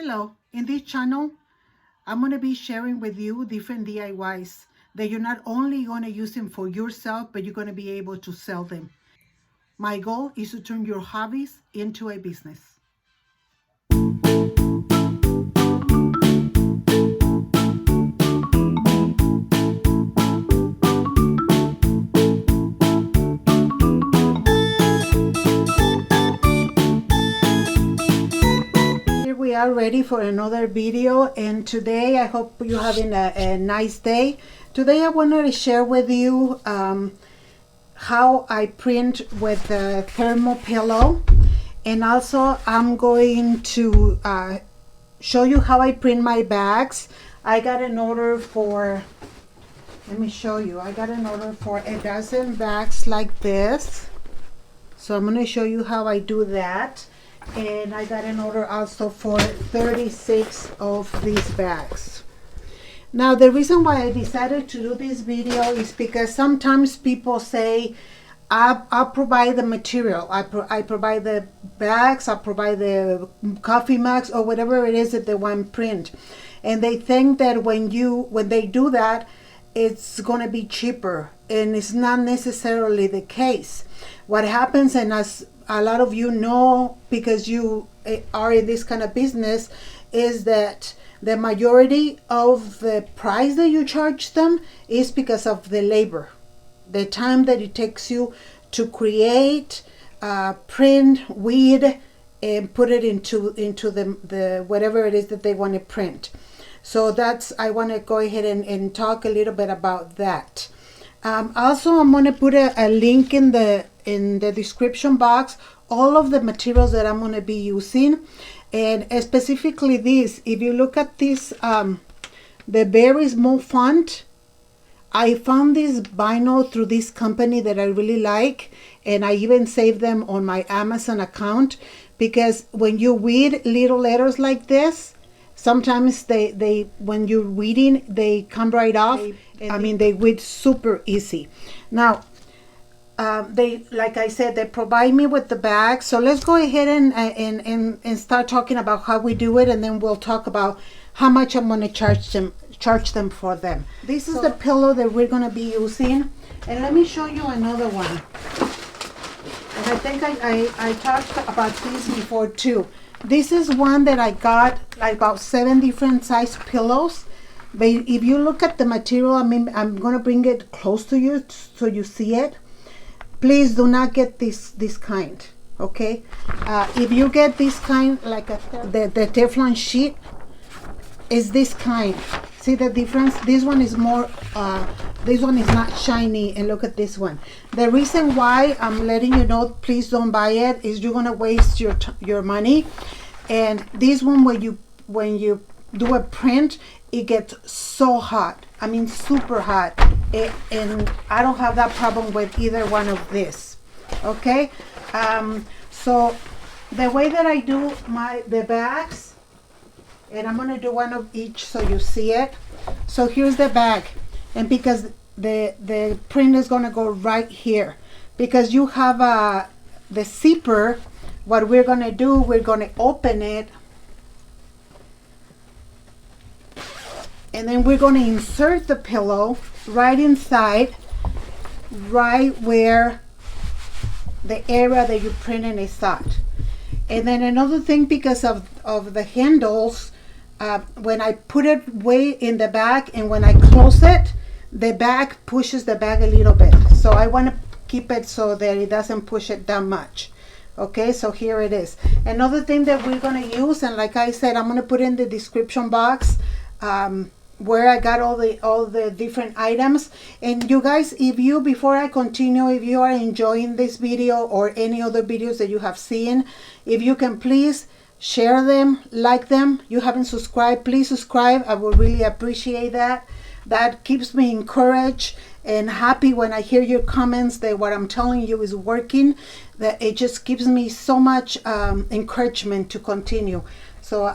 Hello, in this channel, I'm going to be sharing with you different DIYs that you're not only going to use them for yourself, but you're going to be able to sell them. My goal is to turn your hobbies into a business. We are ready for another video, and today I hope you're having a nice day. Today I wanted to share with you how I print with the thermal pillow, and also I'm going to show you how I print my bags. I got an order for, let me show you, I got an order for a dozen bags like this, so I'm going to show you how I do that. And I got an order also for 36 of these bags. Now the reason why I decided to do this video is because sometimes people say I'll provide the material, I provide the bags, I provide the coffee mugs or whatever it is that they want print, and they think that when they do that it's gonna be cheaper, and it's not necessarily the case. What happens, and as a lot of you know because you are in this kind of business, is that the majority of the price that you charge them is because of the labor, the time that it takes you to create, print, weed, and put it into the whatever it is that they want to print. So that's, I want to go ahead and talk a little bit about that. Also, I'm going to put a link in the description box, all of the materials that I'm going to be using, and specifically this. If you look at this, the very small font, I found this vinyl through this company that I really like, and I even saved them on my Amazon account, because when you read little letters like this, sometimes they when you're reading, they come right off. They read super easy. Now, they, like I said, they provide me with the bag. So let's go ahead and start talking about how we do it, and then we'll talk about how much I'm going to charge them for them. This is the pillow that we're going to be using, and let me show you another one. And I think I talked about this before too. This is one that I got, like about 7 different size pillows. But if you look at the material, I'm going to bring it close to you so you see it. Please do not get this kind, okay? If you get this kind, like the Teflon sheet, is this kind. See the difference? This one is more, this one is not shiny, and look at this one. The reason why I'm letting you know, please don't buy it, is you're gonna waste your money. And this one, when you do a print, it gets so hot. I mean, super hot. And I don't have that problem with either one of this. Okay, so the way that I do the bags, and I'm gonna do one of each so you see it. So here's the bag, and because the print is gonna go right here, because you have the zipper, what we're gonna do, we're gonna open it, and then we're going to insert the pillow right inside, right where the area that you're printing is at. And then another thing, because of the handles, when I put it way in the back and when I close it, the bag pushes the bag a little bit. So I want to keep it so that it doesn't push it that much. Okay, so here it is. Another thing that we're going to use, and like I said, I'm going to put in the description box where I got all the different items. And you guys, before I continue, if you are enjoying this video or any other videos that you have seen, if you can please share them, like them. You haven't subscribed, please subscribe. I would really appreciate that. That keeps me encouraged and happy when I hear your comments that what I'm telling you is working. That it just gives me so much encouragement to continue. So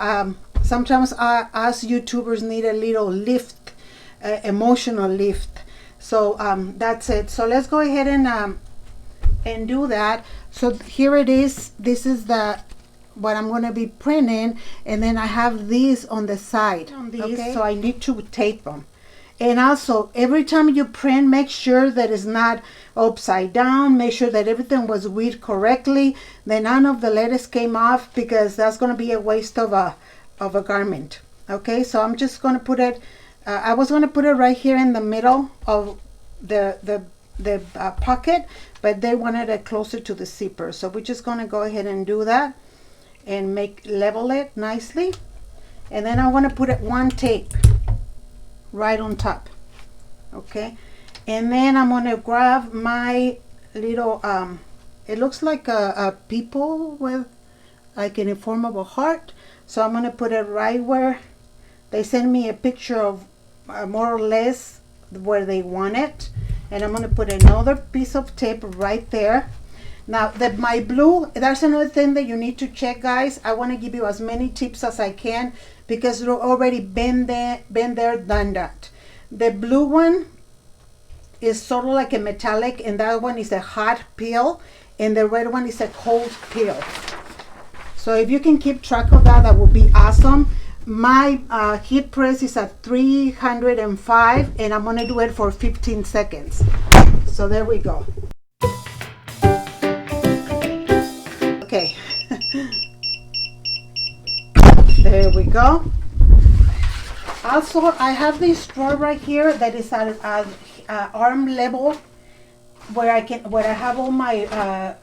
sometimes us YouTubers need a little lift, emotional lift. So that's it. So let's go ahead and do that. So here it is. This is what I'm going to be printing, and then I have these on the side. Okay, so I need to tape them. And also, every time you print, make sure that it's not upside down. Make sure that everything was weighed correctly, that none of the letters came off, because that's going to be a waste of a garment. Okay, so I'm just going to put it, I was going to put it right here in the middle of the pocket, but they wanted it closer to the zipper. So we're just going to go ahead and do that and level it nicely. And then I want to put it one tape right on top. Okay, and then I'm going to grab my little it looks like a people with like in form of a heart. So I'm going to put it right where they send me a picture of more or less where they want it. And I'm going to put another piece of tape right there. Now my blue, that's another thing that you need to check, guys. I want to give you as many tips as I can, because you've already been there, done that. The blue one is sort of like a metallic, and that one is a hot peel, and the red one is a cold peel. So if you can keep track of that, that would be awesome. My heat press is at 305, and I'm going to do it for 15 seconds. So there we go. Okay. There we go. Also, I have this drawer right here that is at arm level, where I have all my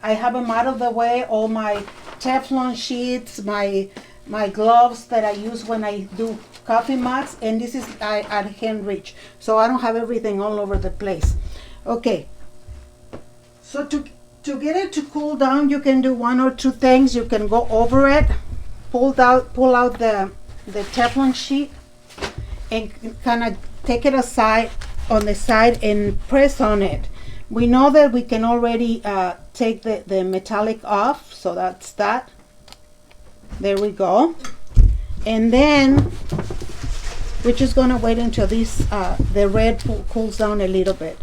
I have them out of the way, all my Teflon sheets, my gloves that I use when I do coffee mugs, and this is at hand reach, so I don't have everything all over the place. Okay, so to get it to cool down, you can do one or two things. You can go over it, pull out the Teflon sheet, and kind of take it aside on the side and press on it. We know that we can already take the metallic off, so that's that. There we go. And then we're just going to wait until this the red cools down a little bit.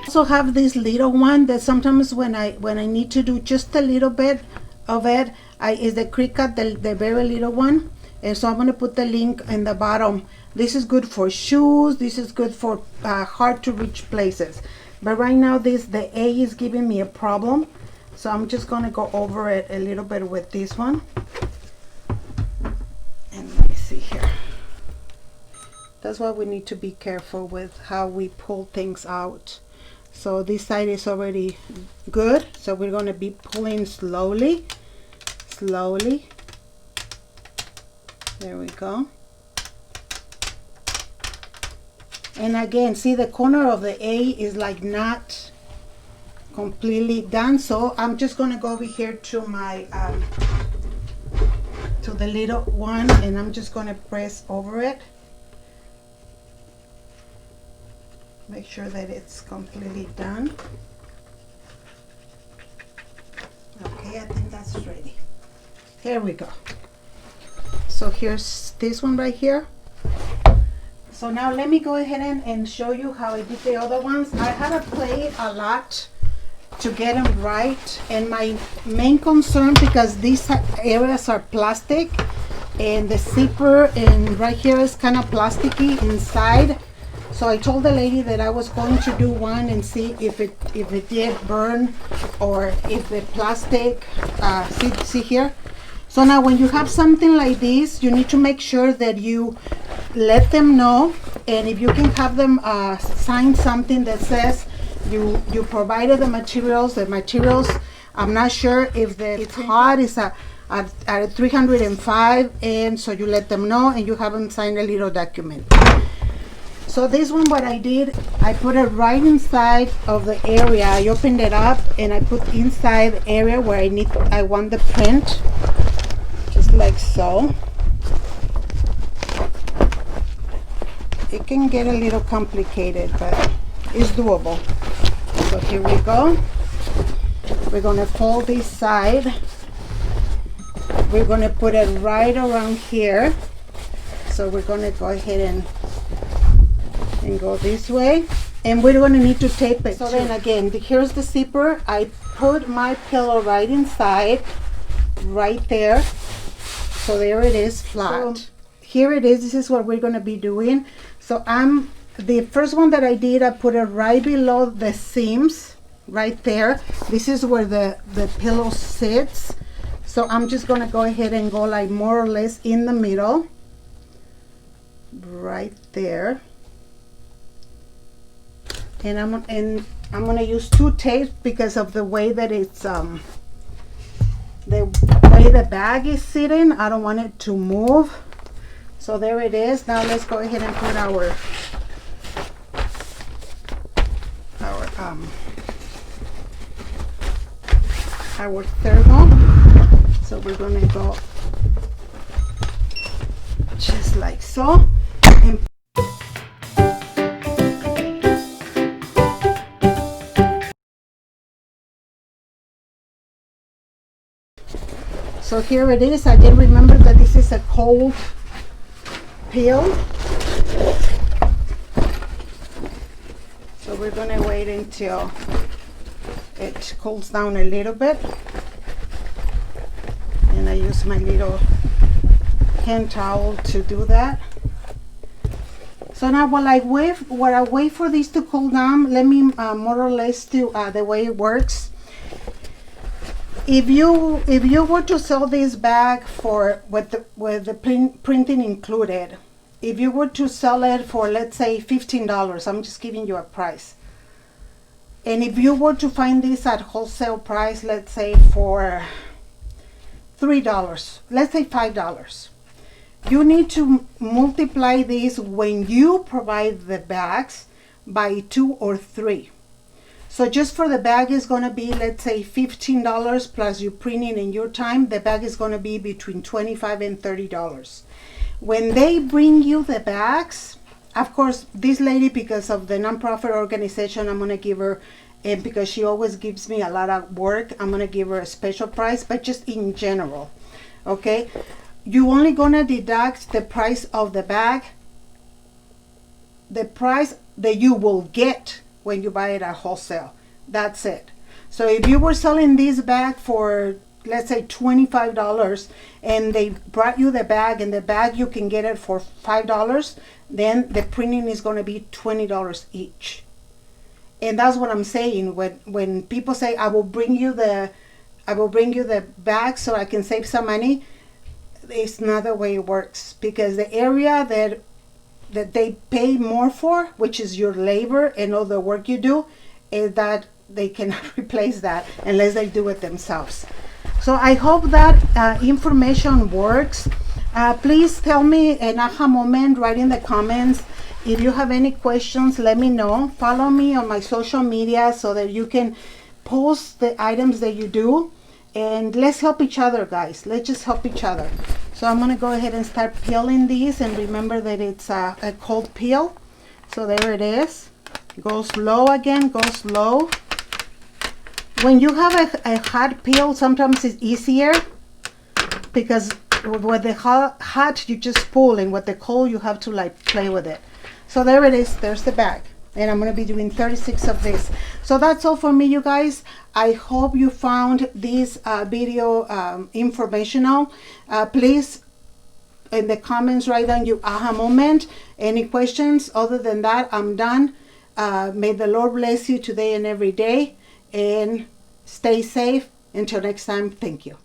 Also have this little one that sometimes when I need to do just a little bit of it, is the Cricut, the very little one. And so I'm going to put the link in the bottom. This is good for shoes. This is good for hard to reach places. But right now the A is giving me a problem. So I'm just going to go over it a little bit with this one. And let me see here. That's why we need to be careful with how we pull things out. So this side is already good. So we're going to be pulling slowly. There we go. And again, see, the corner of the A is like not completely done. So I'm just going to go over here to my to the little one, and I'm just going to press over it. Make sure that it's completely done. Okay, I think that's ready. Here we go. So here's this one right here. So now let me go ahead and show you how I did the other ones. I had to play a lot to get them right, and my main concern, because these areas are plastic and the zipper and right here is kind of plasticky inside. So I told the lady that I was going to do one and see if it did burn, or if the plastic see here. So now when you have something like this, you need to make sure that you let them know, and if you can have them sign something that says you provided the materials. I'm not sure if it's hot, it's at 305, and so you let them know and you have them sign a little document. So this one, what I did, I put it right inside of the area. I opened it up and I put inside the area where I want the print, just like so. It can get a little complicated, but it's doable. So here we go. We're going to fold this side. We're going to put it right around here. So we're going to go ahead and and go this way, and we're going to need to tape it. So then again, here's the zipper. I put my pillow right inside, right there. So there it is, flat. So here it is. This is what we're going to be doing. So the first one that I did, I put it right below the seams, right there. This is where the pillow sits. So I'm just going to go ahead and go like more or less in the middle, right there. And I'm going to use 2 tapes because of the way that it's the way the bag is sitting. I don't want it to move. So there it is. Now let's go ahead and put our thermal. So we're going to go just like so. And so here it is. Again, remember that this is a cold peel. So we're going to wait until it cools down a little bit. And I use my little hand towel to do that. So now while I wait for this to cool down, let me more or less do the way it works. If you were to sell this bag for with the printing included, if you were to sell it for, let's say, $15, I'm just giving you a price. And if you were to find this at wholesale price, let's say for $3, let's say $5, you need to multiply this when you provide the bags by 2 or 3. So just for the bag is going to be, let's say, $15 plus you printing in your time. The bag is going to be between $25 and $30. When they bring you the bags, of course, this lady, because of the nonprofit organization, I'm going to give her, and because she always gives me a lot of work, I'm going to give her a special price, but just in general, okay? You only going to deduct the price of the bag, the price that you will get when you buy it at wholesale. That's it. So if you were selling this bag for, let's say, $25, and they brought you the bag, and the bag you can get it for $5, then the printing is going to be $20 each. And that's what I'm saying. When people say, I will bring you the bag so I can save some money, it's not the way it works, because the area that they pay more for, which is your labor and all the work you do, is that they cannot replace that unless they do it themselves. So I hope that information works. Please tell me an aha moment, write in the comments. If you have any questions, let me know. Follow me on my social media so that you can post the items that you do. And let's help each other, guys. Let's just help each other. So I'm going to go ahead and start peeling these. And remember that it's a cold peel. So there it is. Go slow again. Go slow. When you have a hot peel, sometimes it's easier. Because with the hot, you just pull. And with the cold, you have to like play with it. So there it is. There's the bag. And I'm going to be doing 36 of this. So that's all for me, you guys. I hope you found this video informational. Please, in the comments, write down your aha moment. Any questions? Other than that, I'm done. May the Lord bless you today and every day. And stay safe. Until next time, thank you.